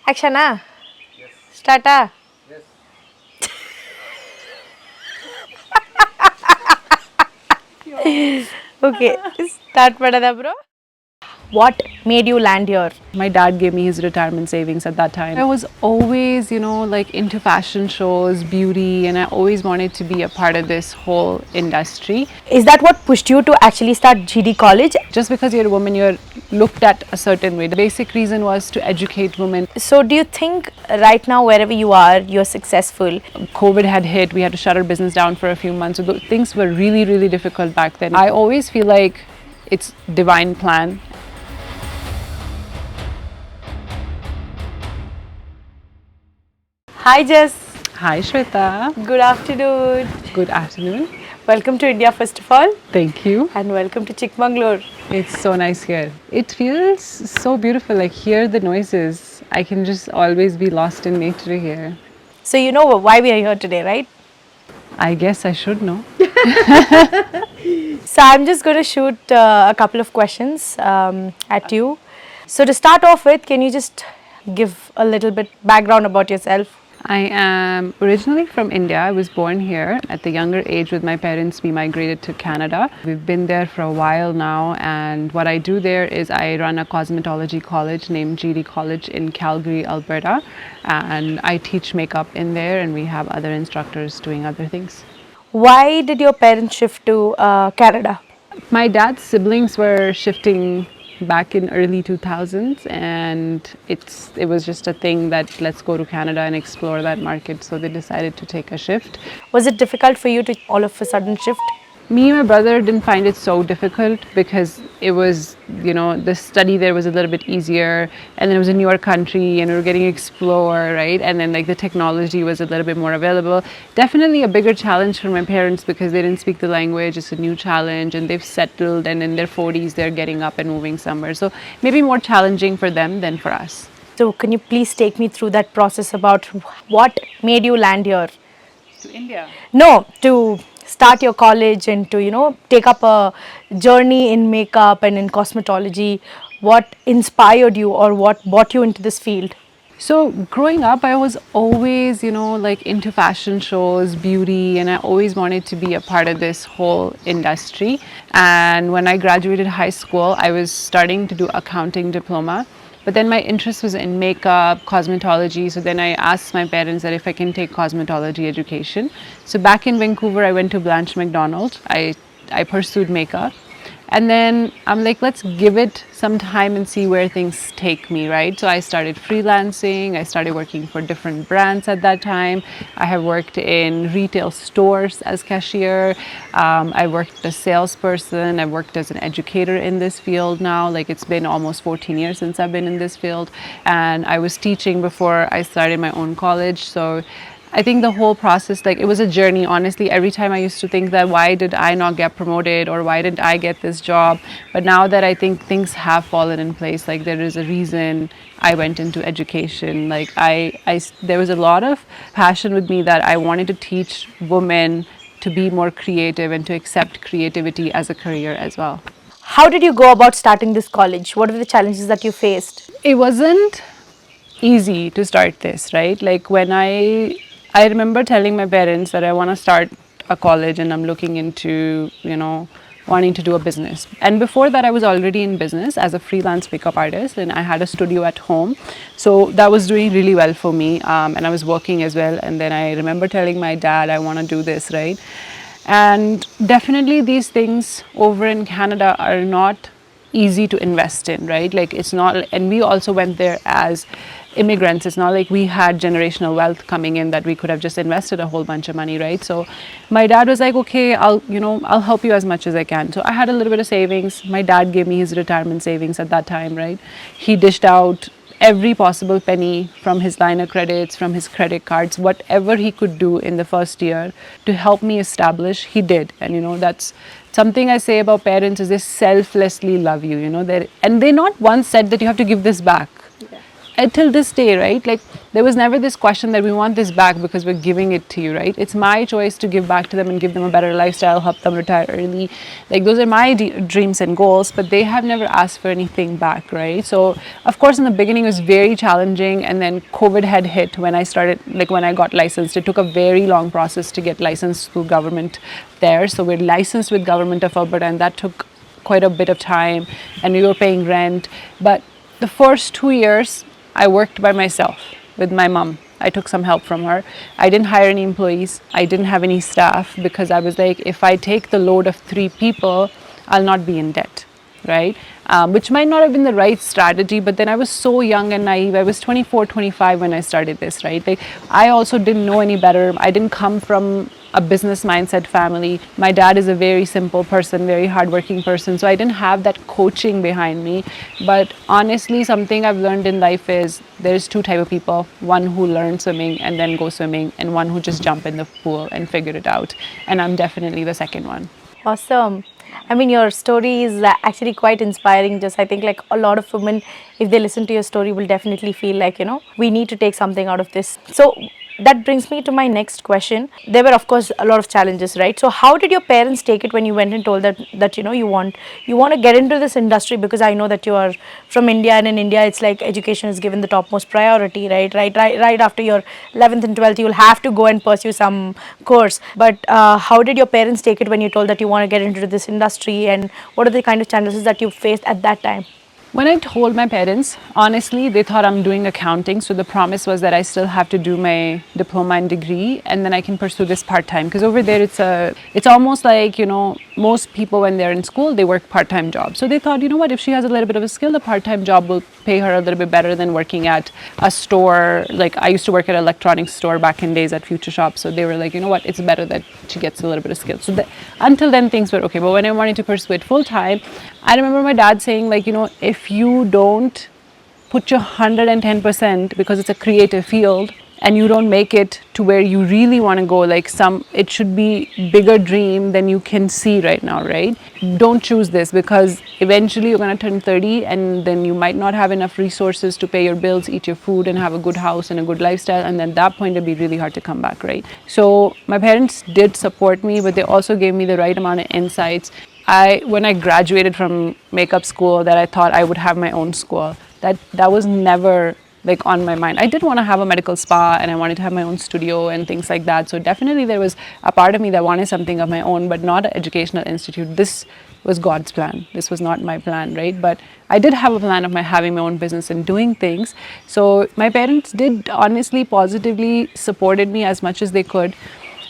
Actiona? Yes. Starta? Yes. Okay, start madada bro. What made you land here? My dad gave me his retirement savings at that time. I was always, like into fashion shows, beauty, and I always wanted to be a part of this whole industry. Is that what pushed you to actually start Gdcollege? Just because you're a woman, you're looked at a certain way. The basic reason was to educate women. So do you think right now wherever you are, you're successful? COVID had hit, we had to shut our business down for a few months. So things were really, really difficult back then. I always feel like it's divine plan. Hi Jess. Hi Shweta. Good afternoon. Good afternoon. Welcome to India first of all. Thank you. And welcome to Chikmagalur. It's so nice here. It feels so beautiful, like hear the noises. I can just always be lost in nature here. So you know why we are here today, right? I guess I should know. So I'm just going to shoot a couple of questions at you. So to start off with, can you just give a little bit background about yourself? I am originally from India. I was born here. At the younger age with my parents, we migrated to Canada. We've been there for a while now, and what I do there is I run a cosmetology college named Gdcollege in Calgary, Alberta, and I teach makeup in there, and we have other instructors doing other things. Why did your parents shift to Canada? My dad's siblings were shifting back in early 2000s, and it was just a thing that let's go to Canada and explore that market, so they decided to take a shift. Was it difficult for you to all of a sudden shift? Me and my brother didn't find it so difficult because it was, the study there was a little bit easier, and then it was a newer country and we were getting to explore, right? And then like the technology was a little bit more available. Definitely a bigger challenge for my parents because they didn't speak the language. It's a new challenge and they've settled, and in their 40s they're getting up and moving somewhere. So maybe more challenging for them than for us. So can you please take me through that process about what made you land here? To India? No, to start your college and to take up a journey in makeup and in cosmetology. What inspired you or what brought you into this field? So growing up, I was always, like into fashion shows, beauty, and I always wanted to be a part of this whole industry. And when I graduated high school, I was starting to do accounting diploma. But then my interest was in makeup, cosmetology. So then I asked my parents that if I can take cosmetology education. So back in Vancouver, I went to Blanche McDonald. I pursued makeup. And then I'm like, let's give it some time and see where things take me, right? So I started freelancing. I started working for different brands at that time. I have worked in retail stores as cashier. I worked as a salesperson. I've worked as an educator in this field now. Like it's been almost 14 years since I've been in this field. And I was teaching before I started my own college. So I think the whole process, like it was a journey, honestly. Every time I used to think that why did I not get promoted or why didn't I get this job? But now that I think things have fallen in place, like there is a reason I went into education. Like there was a lot of passion with me that I wanted to teach women to be more creative and to accept creativity as a career as well. How did you go about starting this college? What were the challenges that you faced? It wasn't easy to start this, right? Like when I remember telling my parents that I want to start a college and I'm looking into, wanting to do a business. And before that, I was already in business as a freelance makeup artist, and I had a studio at home. So that was doing really well for me, and I was working as well. And then I remember telling my dad, I want to do this, right? And definitely these things over in Canada are not easy to invest in, right? Like it's not, and we also went there as immigrants. It's not like we had generational wealth coming in that we could have just invested a whole bunch of money, right? So my dad was like, okay, I'll help you as much as I can. So I had a little bit of savings. My dad gave me his retirement savings at that time, right? He dished out every possible penny from his line of credits, from his credit cards, whatever he could do in the first year to help me establish, he did. And that's something I say about parents is they selflessly love you, and they not once said that you have to give this back. Yeah. until this day, right? Like there was never this question that we want this back because we're giving it to you, right? It's my choice to give back to them and give them a better lifestyle, help them retire early. Like those are my dreams and goals, but they have never asked for anything back, right? So of course in the beginning it was very challenging, and then COVID had hit when I started, like when I got licensed. It took a very long process to get licensed through government there. So we're licensed with government of Alberta, and that took quite a bit of time, and we were paying rent. But the first 2 years I worked by myself with my mom. I took some help from her. I didn't hire any employees. I didn't have any staff because I was like, if I take the load of 3 people, I'll not be in debt, right? Which might not have been the right strategy, but then I was so young and naive. I was 24, 25 when I started this, right? Like I also didn't know any better. I didn't come from a business mindset family. My dad is a very simple person, very hardworking person. So I didn't have that coaching behind me. But honestly, something I've learned in life is there's 2 type of people. One who learn swimming and then go swimming, and one who just jump in the pool and figure it out. And I'm definitely the second one. Awesome. I mean, your story is actually quite inspiring. Just I think like a lot of women, if they listen to your story, will definitely feel like, we need to take something out of this. So that brings me to my next question. There were, of course, a lot of challenges, right? So how did your parents take it when you went and told that you want to get into this industry? Because I know that you are from India, and in India it's like education is given the topmost priority, right? Right after your 11th and 12th, you'll have to go and pursue some course. But how did your parents take it when you told that you want to get into this industry, and what are the kind of challenges that you faced at that time? When I told my parents, honestly, they thought I'm doing accounting. So the promise was that I still have to do my diploma and degree, and then I can pursue this part-time. Because over there, it's almost like, most people when they're in school, they work part-time jobs. So they thought, what, if she has a little bit of a skill, the part-time job will pay her a little bit better than working at a store. Like I used to work at an electronics store back in days at Future Shop. So they were like, what, it's better that she gets a little bit of skill. So until then, things were okay. But when I wanted to pursue it full-time, I remember my dad saying, like, if you don't put your 110%, because it's a creative field, and you don't make it to where you really want to go, like it should be bigger dream than you can see right now, right? Don't choose this, because eventually you're going to turn 30 and then you might not have enough resources to pay your bills, eat your food, and have a good house and a good lifestyle, and then at that point it'll be really hard to come back, right? So my parents did support me, but they also gave me the right amount of insights. When I graduated from makeup school, that I thought I would have my own school. That was never like on my mind. I did want to have a medical spa, and I wanted to have my own studio and things like that. So definitely there was a part of me that wanted something of my own, but not an educational institute. This was God's plan. This was not my plan, right? But I did have a plan of having my own business and doing things. So my parents did honestly positively supported me as much as they could.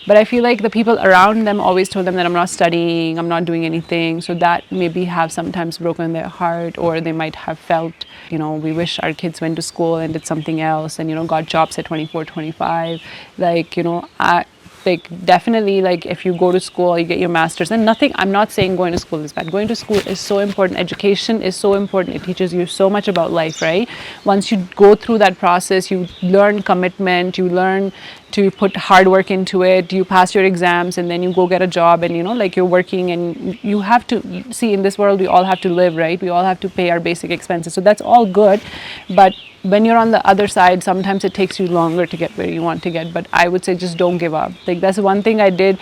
But I feel like the people around them always told them that I'm not studying, I'm not doing anything. So that maybe have sometimes broken their heart, or they might have felt, we wish our kids went to school and did something else and, got jobs at 24, 25. Definitely, like if you go to school, you get your master's, and nothing, I'm not saying going to school is bad. Going to school is so important. Education is so important. It teaches you so much about life, right? Once you go through that process, you learn commitment, you learn to put hard work into it, you pass your exams, and then you go get a job, and you're working, and you have to see, in this world we all have to live, right? We all have to pay our basic expenses, so that's all good. But when you're on the other side, sometimes it takes you longer to get where you want to get. But I would say just don't give up. Like that's one thing I did.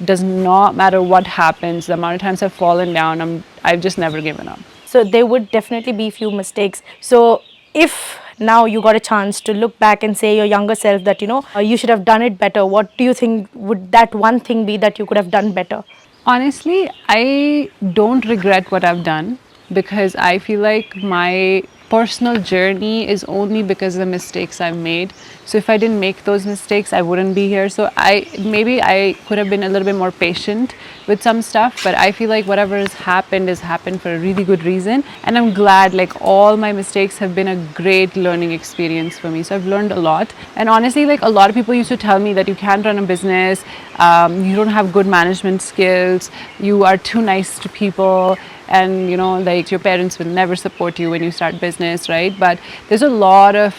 Does not matter what happens, the amount of times I've fallen down, I've just never given up. So there would definitely be few mistakes. So if now you got a chance to look back and say your younger self that you should have done it better, what do you think would that one thing be that you could have done better? Honestly, I don't regret what I've done, because I feel like my personal journey is only because of the mistakes I've made. So if I didn't make those mistakes, I wouldn't be here. So maybe I could have been a little bit more patient with some stuff, but I feel like whatever has happened for a really good reason. And I'm glad, like all my mistakes have been a great learning experience for me. So I've learned a lot. And honestly, like a lot of people used to tell me that you can't run a business, you don't have good management skills, you are too nice to people, and like your parents will never support you when you start business, right? But there's a lot of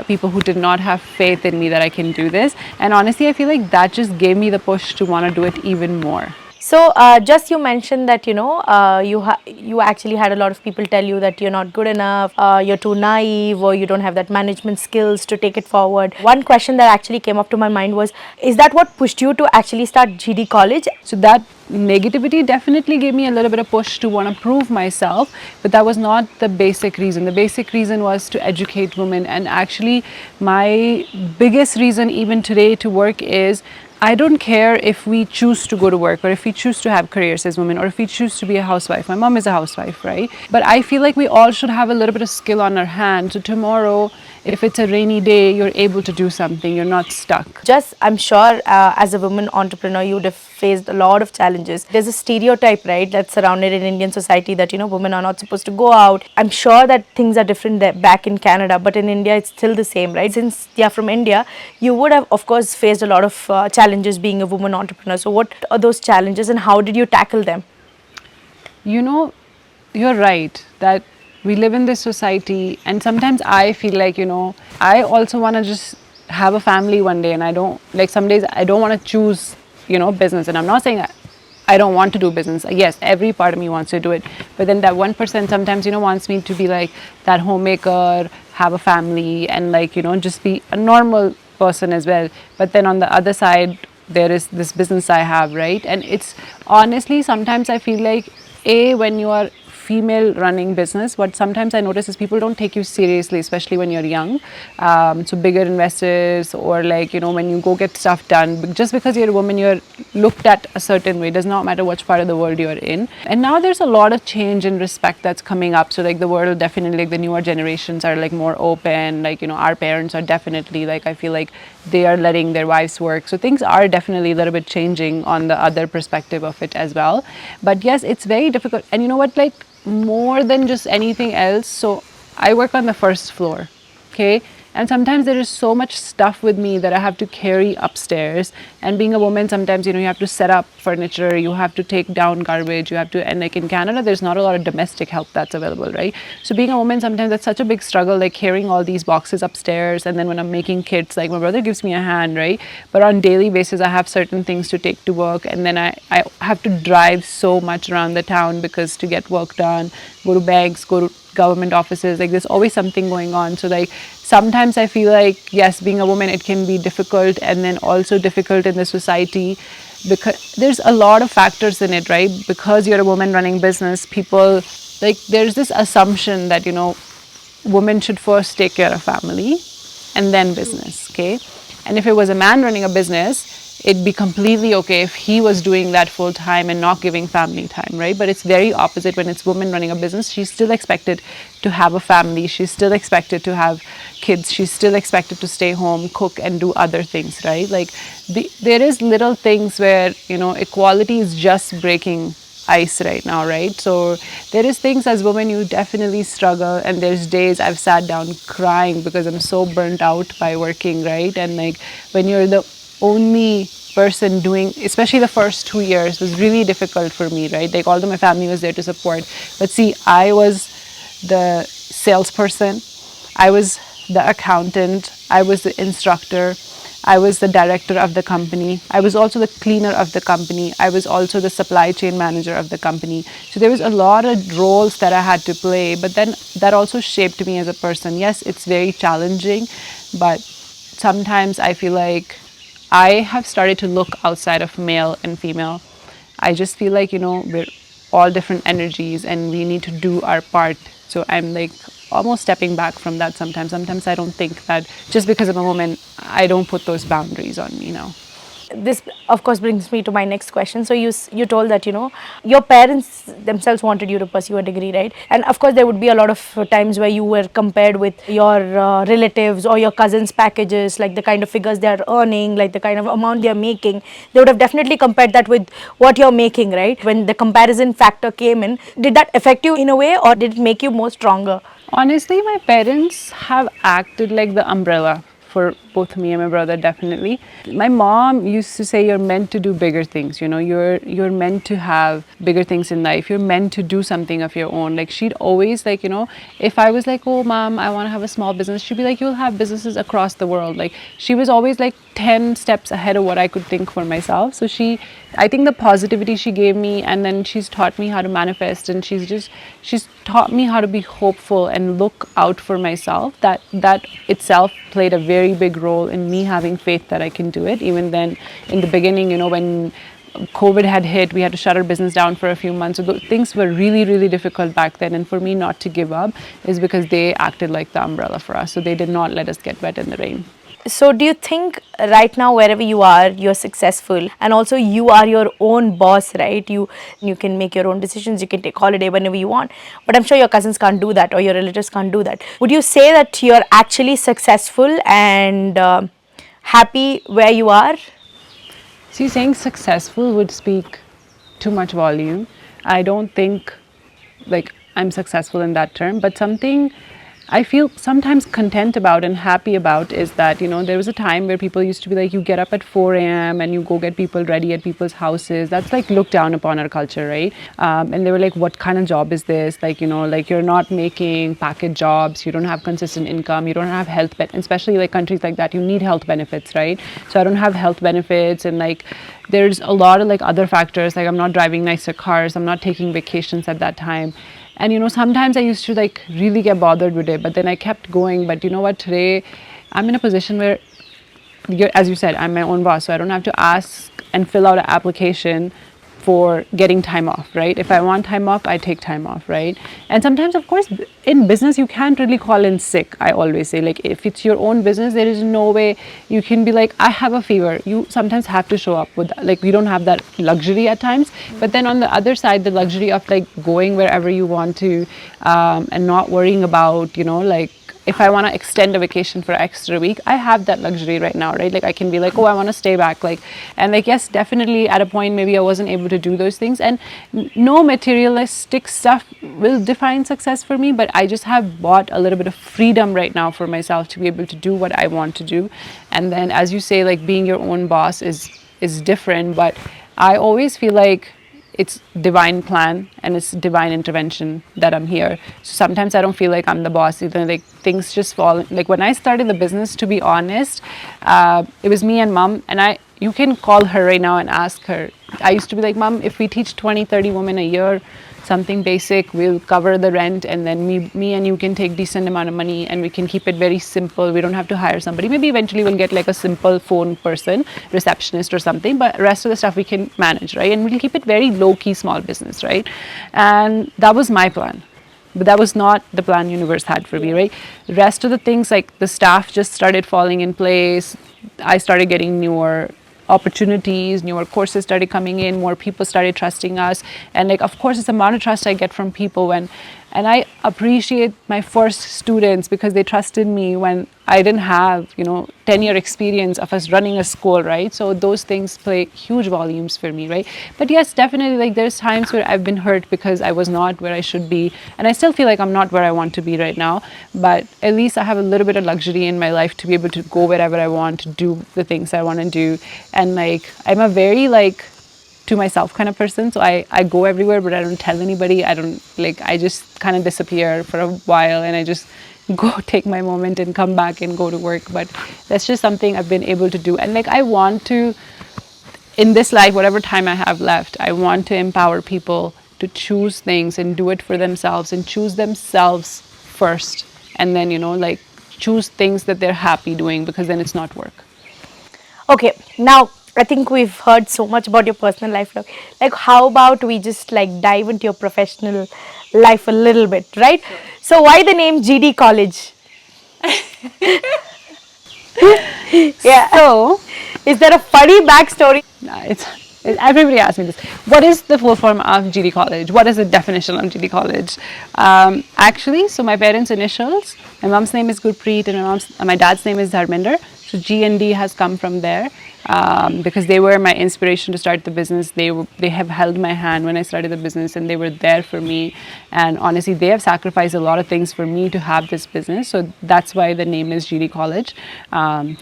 people who did not have faith in me that I can do this, and honestly I feel like that just gave me the push to want to do it even more. So, just you mentioned that you actually had a lot of people tell you that you're not good enough, you're too naive, or you don't have that management skills to take it forward. One question that actually came up to my mind was, is that what pushed you to actually start GD College? So that negativity definitely gave me a little bit of push to want to prove myself, but that was not the basic reason. The basic reason was to educate women, and actually my biggest reason even today to work is I don't care if we choose to go to work or if we choose to have careers as women or if we choose to be a housewife. My mom is a housewife, right? But I feel like we all should have a little bit of skill on our hand. So tomorrow, if it's a rainy day, you're able to do something, you're not stuck. Just, I'm sure as a woman entrepreneur, you would have faced a lot of challenges. There's a stereotype, right, that's surrounded in Indian society that, women are not supposed to go out. I'm sure that things are different there, back in Canada, but in India, it's still the same, right? Since you're from India, you would have, of course, faced a lot of challenges being a woman entrepreneur. So, what are those challenges and how did you tackle them? You know, you're right that we live in this society, and sometimes I feel like, I also want to just have a family one day, and I don't like some days I don't want to choose, business. And I'm not saying I don't want to do business. Yes, every part of me wants to do it, but then that 1% sometimes, wants me to be like that homemaker, have a family, and like, just be a normal person as well. But then on the other side, there is this business I have, right? And it's honestly, sometimes I feel like, when you are female running business, what sometimes I notice is people don't take you seriously, especially when you're young. So bigger investors, or like, when you go get stuff done, just because you're a woman, you're looked at a certain way. It does not matter which part of the world you're in. And now there's a lot of change and respect that's coming up. So like the world definitely, like the newer generations are like more open. Like, our parents are definitely like, I feel like they are letting their wives work. So things are definitely a little bit changing on the other perspective of it as well. But yes, it's very difficult. And you know what, like, more than just anything else, so I work on the first floor, okay, and sometimes there is so much stuff with me that I have to carry upstairs. And being a woman, sometimes, you have to set up furniture, you have to take down garbage, you have to, and like in Canada there's not a lot of domestic help that's available, right? So being a woman, sometimes that's such a big struggle, like carrying all these boxes upstairs. And then when I'm making kits, like my brother gives me a hand, right? But on daily basis I have certain things to take to work, and then I have to drive so much around the town because to get work done, go to banks, go to government offices, like there's always something going on. So like sometimes I feel like, yes, being a woman, it can be difficult, and then also difficult in the society because there's a lot of factors in it, right? Because you're a woman running business, people, like there's this assumption that, women should first take care of family and then business, okay? And if it was a man running a business, it'd be completely okay if he was doing that full time and not giving family time, right? But it's very opposite when it's women running a business. She's still expected to have a family. She's still expected to have kids. She's still expected to stay home, cook, and do other things, right? Like there is little things where, equality is just breaking ice right now, right? So there is things as women you definitely struggle, and there's days I've sat down crying because I'm so burnt out by working, right? And like when you're the only person doing, especially the first 2 years was really difficult for me, right? Like although my family was there to support, but see, I was the salesperson, I was the accountant, I was the instructor, I was the director of the company, I was also the cleaner of the company, I was also the supply chain manager of the company. So there was a lot of roles that I had to play, but then that also shaped me as a person. Yes, it's very challenging, but sometimes I feel like I have started to look outside of male and female. I just feel like, we're all different energies and we need to do our part. So I'm like almost stepping back from that sometimes. Sometimes I don't think that just because I'm a woman, I don't put those boundaries on me now. This of course brings me to my next question. So you told that your parents themselves wanted you to pursue a degree, right? And of course there would be a lot of times where you were compared with your relatives or your cousins' packages, like the kind of figures they are earning, like the kind of amount they are making. They would have definitely compared that with what you're making, right? When the comparison factor came in, did that affect you in a way, or did it make you more stronger? Honestly, my parents have acted like the umbrella for both me and my brother, definitely. My mom used to say you're meant to do bigger things, you're meant to have bigger things in life. You're meant to do something of your own. Like she'd always like, if I was like, oh mom, I want to have a small business, she'd be like, you'll have businesses across the world. Like she was always like 10 steps ahead of what I could think for myself. So I think the positivity she gave me, and then she's taught me how to manifest, and she's taught me how to be hopeful and look out for myself. That itself played a very big role in me having faith that I can do it. Even then, in the beginning, when COVID had hit, we had to shut our business down for a few months. So things were really, really difficult back then. And for me not to give up is because they acted like the umbrella for us. So they did not let us get wet in the rain. So do you think right now, wherever you are, you're successful, and also you are your own boss, right? You can make your own decisions, you can take holiday whenever you want, but I'm sure your cousins can't do that or your relatives can't do that. Would you say that you're actually successful and happy where you are? See, saying successful would speak too much volume. I don't think like I'm successful in that term, but something I feel sometimes content about and happy about is that, there was a time where people used to be like, you get up at 4 a.m. and you go get people ready at people's houses. That's like looked down upon our culture, right? And they were like, what kind of job is this? Like, like you're not making package jobs, you don't have consistent income, you don't have health, especially like countries like that, you need health benefits, right? So I don't have health benefits, and like there's a lot of like other factors, like I'm not driving nicer cars, I'm not taking vacations at that time. And sometimes I used to like really get bothered with it, but then I kept going. But you know what, today I'm in a position where, as you said, I'm my own boss, so I don't have to ask and fill out an application for getting time off, right? If I want time off, I take time off, right? And sometimes, of course, in business, you can't really call in sick. I always say, like, if it's your own business, there is no way you can be like, I have a fever. You sometimes have to show up with that. Like, we don't have that luxury at times. But then on the other side, the luxury of like going wherever you want to and not worrying about, like, if I want to extend a vacation for an extra week, I have that luxury right now, right? Like I can be like, oh, I want to stay back. Like, and like, yes, definitely at a point, maybe I wasn't able to do those things, and no materialistic stuff will define success for me, but I just have bought a little bit of freedom right now for myself to be able to do what I want to do. And then, as you say, like being your own boss is different, but I always feel like it's divine plan and it's divine intervention that I'm here. So sometimes I don't feel like I'm the boss either. Like things just fall. Like when I started the business, to be honest, it was me and mom, and you can call her right now and ask her. I used to be like, Mom, if we teach 20, 30 women a year, something basic, we'll cover the rent, and then me and you can take decent amount of money, and we can keep it very simple. We don't have to hire somebody. Maybe eventually we'll get like a simple phone person, receptionist or something, but rest of the stuff we can manage, right? And we'll keep it very low-key small business, right? And that was my plan. But that was not the plan universe had for me, right? The rest of the things, like the staff just started falling in place. I started getting newer opportunities, newer courses started coming in, more people started trusting us. And like, of course, it's the amount of trust I get from people and I appreciate my first students because they trusted me when I didn't have, 10-year experience of us running a school, right? So those things play huge volumes for me, right? But yes, definitely, like there's times where I've been hurt because I was not where I should be. And I still feel like I'm not where I want to be right now. But at least I have a little bit of luxury in my life to be able to go wherever I want, to do the things I want to do. And like, I'm a very to myself kind of person. So I go everywhere, but I don't tell anybody. I just kind of disappear for a while and I just go take my moment and come back and go to work. But that's just something I've been able to do. And like, I want to, in this life, whatever time I have left, I want to empower people to choose things and do it for themselves and choose themselves first. And then, choose things that they're happy doing, because then it's not work. Okay, now I think we've heard so much about your personal life. Like, how about we just dive into your professional life a little bit, right? Sure. So why the name Gdcollege? Yeah. So, is there a funny backstory? Everybody asks me this. What is the full form of Gdcollege? What is the definition of Gdcollege? Actually, so my parents' initials, my mom's name is Gurpreet and my dad's name is Dharminder. So G&D has come from there, because they were my inspiration to start the business. They have held my hand when I started the business, and they were there for me. And honestly, they have sacrificed a lot of things for me to have this business. So that's why the name is Gdcollege.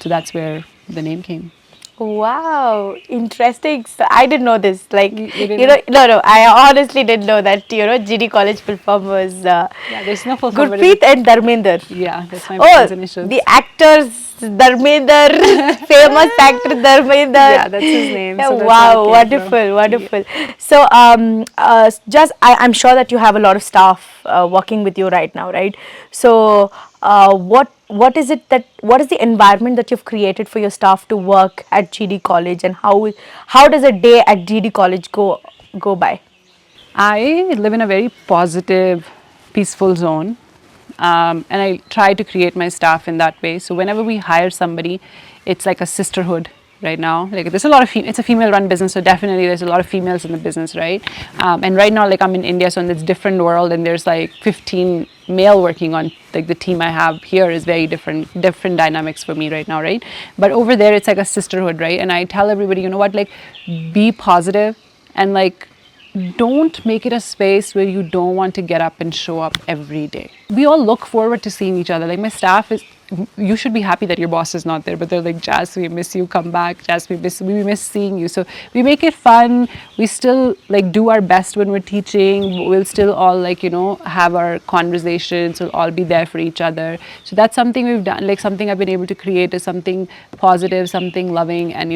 So that's where the name came. Wow, interesting. So I didn't know this. Like, You didn't know? no, I honestly didn't know that, GD College full form was Yeah, there's no full form, but Gurpreet and Dharmender. yeah, that's my Oh, brother's initials. the actors, Dharmender, famous actor Dharmender. Yeah, that's his name. Yeah, So that's where it wow, came from. wonderful, Yeah. wonderful. So, I'm sure that you have a lot of staff working with you right now, right? So, what is it that what is the environment that you've created for your staff to work at GD College, and how does a day at GD College go by? I live in a very positive, peaceful zone, and I try to create my staff in that way. So whenever we hire somebody, it's like a sisterhood right now. Like there's a lot of it's a female-run business, so definitely there's a lot of females in the business, right? And right now, like I'm in India, so in this different world, and there's like 15 male working on like the team I have here is very different dynamics for me right now, right? But over there, it's like a sisterhood, right? And I tell everybody, you know what, like be positive and like don't make it a space where you don't want to get up and show up every day. We all look forward to seeing each other. Like my staff is, you should be happy that your boss is not there, but they're like, Jazz, we miss you, come back. Jazz, we miss seeing you. So we make it fun. We still like do our best when we're teaching. We'll still all like, have our conversations. We'll all be there for each other. So that's something we've done, like something I've been able to create is something positive, something loving. And,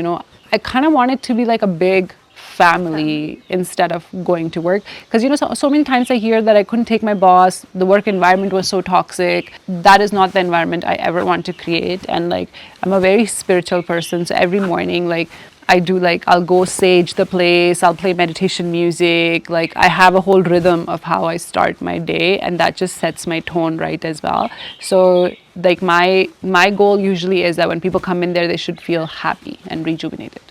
I kind of want it to be like a big family instead of going to work, because so many times I hear that I couldn't take my boss, the work environment was so toxic. That is not the environment I ever want to create. And like I'm a very spiritual person, so every morning like I do, like I'll go sage the place, I'll play meditation music, like I have a whole rhythm of how I start my day, and that just sets my tone right as well. So like my goal usually is that when people come in there, they should feel happy and rejuvenated.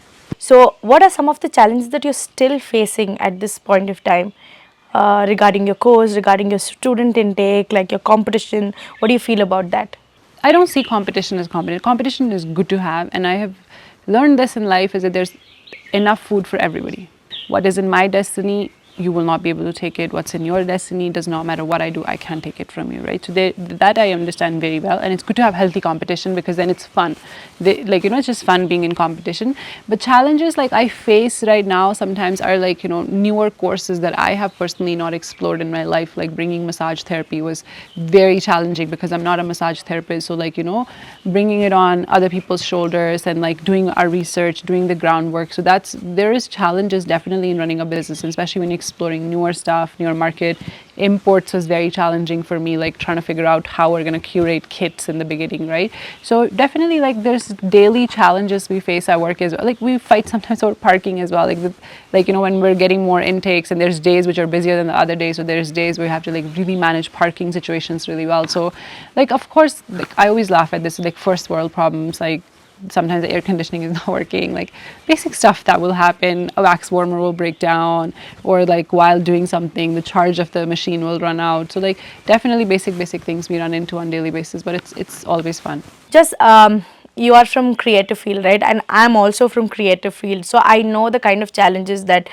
So, what are some of the challenges that you're still facing at this point of time regarding your course, regarding your student intake, like your competition? What do you feel about that? I don't see competition as competition. Competition is good to have, and I have learned this in life is that there's enough food for everybody. What is in my destiny, you will not be able to take it. What's in your destiny does not matter what I do, I can't take it from you, right? So that I understand very well, and it's good to have healthy competition because then it's fun. It's just fun being in competition. But challenges like I face right now sometimes are like, newer courses that I have personally not explored in my life, like bringing massage therapy was very challenging because I'm not a massage therapist. So like, bringing it on other people's shoulders and like doing our research, doing the groundwork. So there is challenges definitely in running a business, especially when you exploring newer stuff, newer market. Imports was very challenging for me, like trying to figure out how we're going to curate kits in the beginning, right? So definitely like there's daily challenges we face at work as well. Like we fight sometimes over parking as well. When we're getting more intakes and there's days which are busier than the other days. So there's days where we have to like really manage parking situations really well. So like, of course, like I always laugh at this, like first world problems, like sometimes the air conditioning is not working, like basic stuff that will happen. A wax warmer will break down, or like while doing something the charge of the machine will run out. So like definitely basic things we run into on daily basis, but it's always fun. Just you are from creative field, right? And I'm also from creative field, so I know the kind of challenges that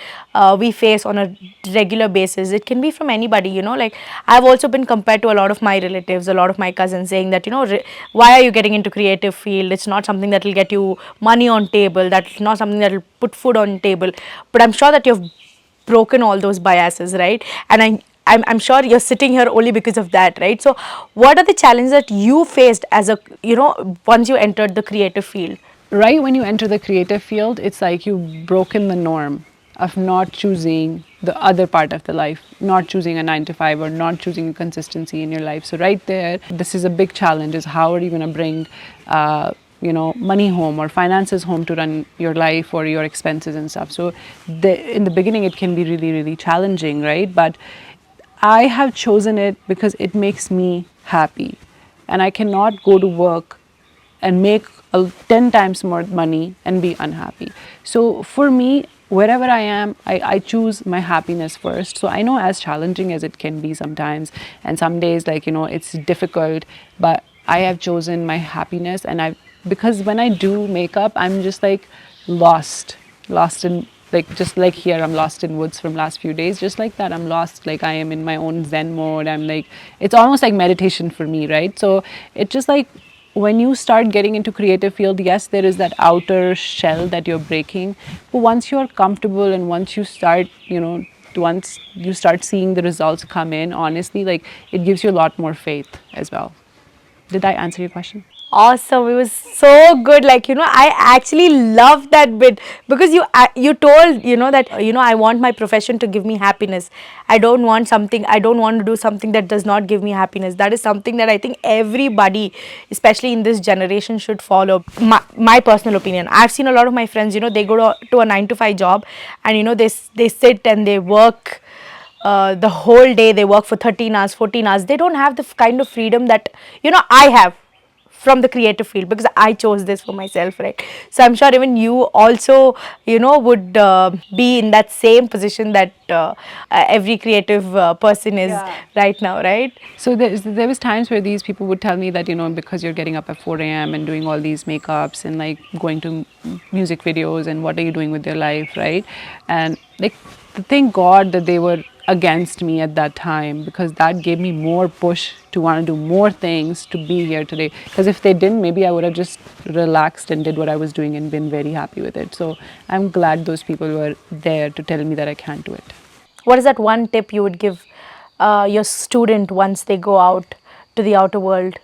we face on a regular basis. It can be from anybody, like I've also been compared to a lot of my relatives, a lot of my cousins, saying that why are you getting into creative field? It's not something that will get you money on table, that's not something that will put food on table. But I'm sure that you've broken all those biases, right? And I'm sure you're sitting here only because of that, right? So what are the challenges that you faced as a once you entered the creative field? Right when you enter the creative field, it's like you've broken the norm of not choosing the other part of the life, not choosing a 9 to 5 or not choosing consistency in your life. So right there, this is a big challenge, is how are you going to bring money home or finances home to run your life or your expenses and stuff. So in the beginning it can be really, really challenging, right? But I have chosen it because it makes me happy, and I cannot go to work and make 10 times more money and be unhappy. So for me, wherever I am, I choose my happiness first. So I know as challenging as it can be sometimes, and some days like, it's difficult, but I have chosen my happiness, and I've because when I do makeup, I'm just like lost in, like, just like here, I'm lost in woods from last few days. Just like that, I'm lost. Like, I am in my own Zen mode. I'm like, it's almost like meditation for me, right? So it just like, when you start getting into creative field, yes, there is that outer shell that you're breaking, but once you're comfortable and once you start, once you start seeing the results come in, honestly, like, it gives you a lot more faith as well. Did I answer your question? Awesome. It was so good. Like, I actually love that bit because you told, that, I want my profession to give me happiness. I don't want to do something that does not give me happiness. That is something that I think everybody, especially in this generation, should follow. My personal opinion. I've seen a lot of my friends, they go to a 9 to 5 job, and, they sit and they work the whole day. They work for 13 hours, 14 hours. They don't have the kind of freedom that, I have from the creative field, because I chose this for myself, right? So I'm sure even you also, would be in that same position that every creative person is right now, right? So there was times where these people would tell me that, because you're getting up at 4 a.m. and doing all these makeups and like going to music videos, and what are you doing with your life, right? And like, thank God that they were against me at that time, because that gave me more push to want to do more things to be here today. Because if they didn't, maybe I would have just relaxed and did what I was doing and been very happy with it. So I'm glad those people were there to tell me that I can't do it. What is that one tip you would give your student once they go out to the outer world?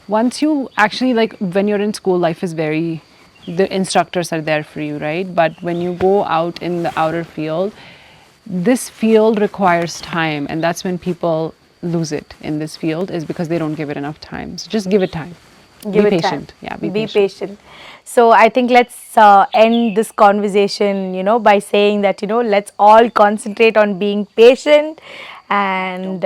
Once you actually, like, when you're in school, life is very, the instructors are there for you, right? But when you go out in the outer field, this field requires time, and that's when people lose it in this field, is because they don't give it enough time. So just give it time. Give Be it patient. time. Yeah, be Be patient. patient. So I think let's end this conversation, by saying that, let's all concentrate on being patient and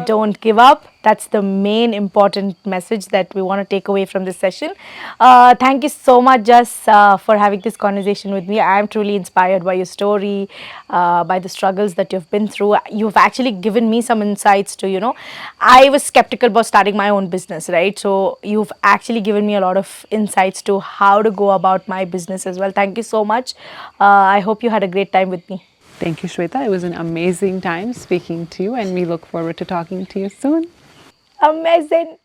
don't give up. That's the main important message that we want to take away from this session. Thank you so much, Jess, for having this conversation with me. I am truly inspired by your story, by the struggles that you've been through. You've actually given me some insights to, I was skeptical about starting my own business, right? So you've actually given me a lot of insights to how to go about my business as well. Thank you so much. I hope you had a great time with me. Thank you, Shweta. It was an amazing time speaking to you, and we look forward to talking to you soon. Amazing.